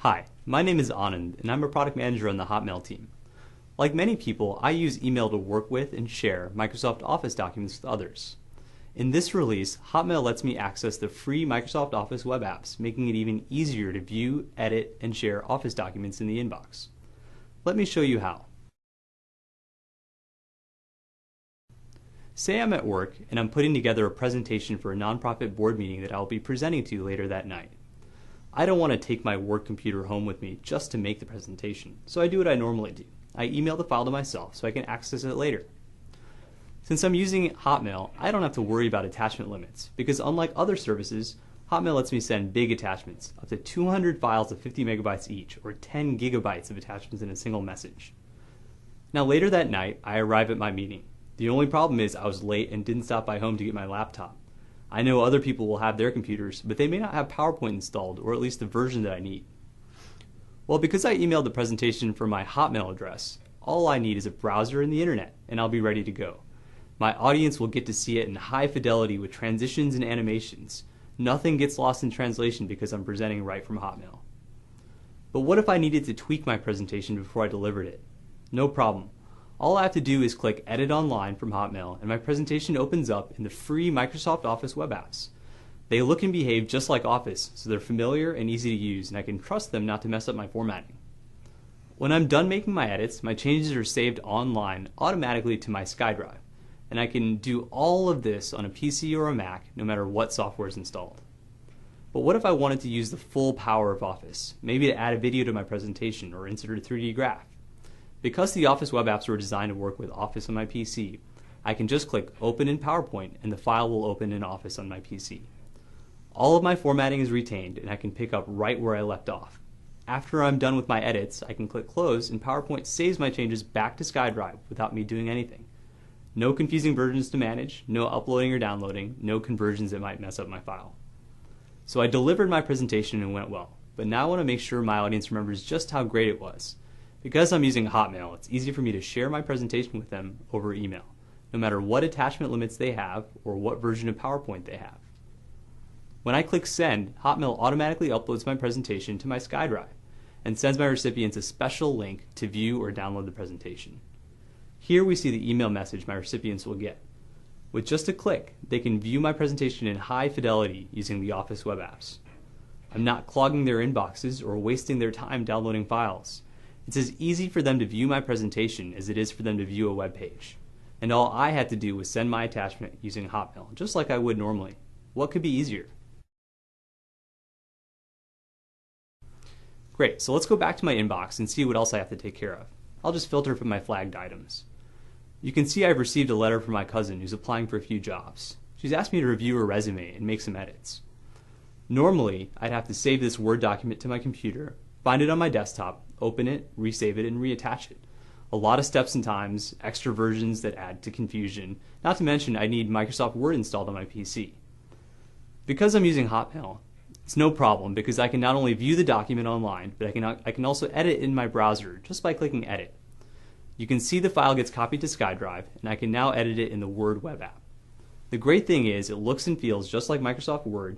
Hi, my name is Anand, and I'm a product manager on the Hotmail team. Like many people, I use email to work with and share Microsoft Office documents with others. In this release, Hotmail lets me access the free Microsoft Office web apps, making it even easier to view, edit, and share Office documents in the inbox. Let me show you how. Say I'm at work and I'm putting together a presentation for a nonprofit board meeting that I'll be presenting to later that night. I don't want to take my work computer home with me just to make the presentation, so I do what I normally do. I email the file to myself so I can access it later. Since I'm using Hotmail, I don't have to worry about attachment limits, because unlike other services, Hotmail lets me send big attachments, up to 200 files of 50 megabytes each, or 10 gigabytes of attachments in a single message. Now later that night, I arrive at my meeting. The only problem is I was late and didn't stop by home to get my laptop. I know other people will have their computers, but they may not have PowerPoint installed, or at least the version that I need. Well, because I emailed the presentation from my Hotmail address, all I need is a browser and the internet, and I'll be ready to go. My audience will get to see it in high fidelity with transitions and animations. Nothing gets lost in translation because I'm presenting right from Hotmail. But what if I needed to tweak my presentation before I delivered it? No problem. All I have to do is click Edit Online from Hotmail, and my presentation opens up in the free Microsoft Office web apps. They look and behave just like Office, so they're familiar and easy to use, and I can trust them not to mess up my formatting. When I'm done making my edits, my changes are saved online automatically to my SkyDrive, and I can do all of this on a PC or a Mac, no matter what software is installed. But what if I wanted to use the full power of Office, maybe to add a video to my presentation or insert a 3D graph? Because the Office web apps were designed to work with Office on my PC, I can just click Open in PowerPoint and the file will open in Office on my PC. All of my formatting is retained and I can pick up right where I left off. After I'm done with my edits, I can click Close and PowerPoint saves my changes back to SkyDrive without me doing anything. No confusing versions to manage, no uploading or downloading, no conversions that might mess up my file. So I delivered my presentation and it went well, but now I want to make sure my audience remembers just how great it was. Because I'm using Hotmail, it's easy for me to share my presentation with them over email, no matter what attachment limits they have or what version of PowerPoint they have. When I click Send, Hotmail automatically uploads my presentation to my SkyDrive and sends my recipients a special link to view or download the presentation. Here we see the email message my recipients will get. With just a click, they can view my presentation in high fidelity using the Office web apps. I'm not clogging their inboxes or wasting their time downloading files. It's as easy for them to view my presentation as it is for them to view a web page. And all I had to do was send my attachment using Hotmail, just like I would normally. What could be easier? Great, so let's go back to my inbox and see what else I have to take care of. I'll just filter from my flagged items. You can see I've received a letter from my cousin who's applying for a few jobs. She's asked me to review her resume and make some edits. Normally, I'd have to save this Word document to my computer, find it on my desktop, open it, resave it, and reattach it. A lot of steps and times, extra versions that add to confusion, not to mention I need Microsoft Word installed on my PC. Because I'm using Hotmail, it's no problem because I can not only view the document online, but I can also edit in my browser just by clicking Edit. You can see the file gets copied to SkyDrive, and I can now edit it in the Word web app. The great thing is it looks and feels just like Microsoft Word,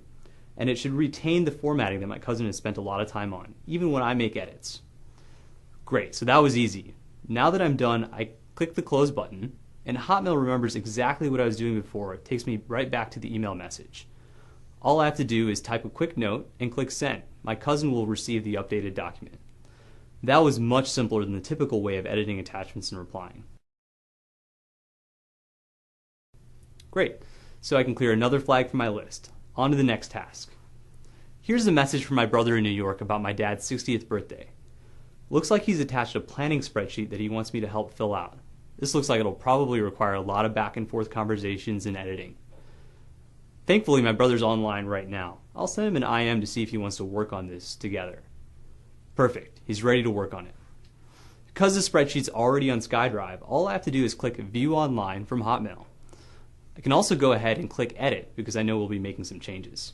and it should retain the formatting that my cousin has spent a lot of time on, even when I make edits. Great, so that was easy. Now that I'm done, I click the Close button, and Hotmail remembers exactly what I was doing before. It takes me right back to the email message. All I have to do is type a quick note and click Send. My cousin will receive the updated document. That was much simpler than the typical way of editing attachments and replying. Great, so I can clear another flag from my list. On to the next task. Here's a message from my brother in New York about my dad's 60th birthday. Looks like he's attached a planning spreadsheet that he wants me to help fill out. This looks like it'll probably require a lot of back and forth conversations and editing. Thankfully, my brother's online right now. I'll send him an IM to see if he wants to work on this together. Perfect, he's ready to work on it. Because the spreadsheet's already on SkyDrive, all I have to do is click View Online from Hotmail. I can also go ahead and click Edit because I know we'll be making some changes.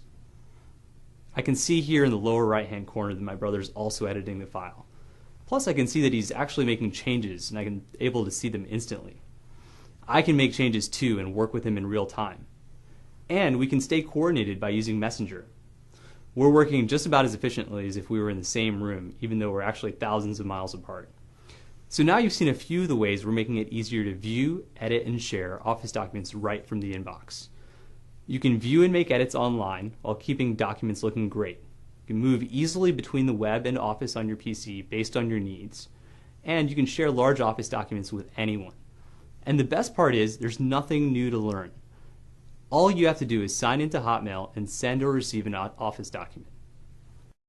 I can see here in the lower right hand corner that my brother's also editing the file. Plus I can see that he's actually making changes and I can able to see them instantly. I can make changes too and work with him in real time. And we can stay coordinated by using Messenger. We're working just about as efficiently as if we were in the same room, even though we're actually thousands of miles apart. So now you've seen a few of the ways we're making it easier to view, edit, and share Office documents right from the inbox. You can view and make edits online while keeping documents looking great. You can move easily between the web and Office on your PC based on your needs. And you can share large Office documents with anyone. And the best part is, there's nothing new to learn. All you have to do is sign into Hotmail and send or receive an Office document.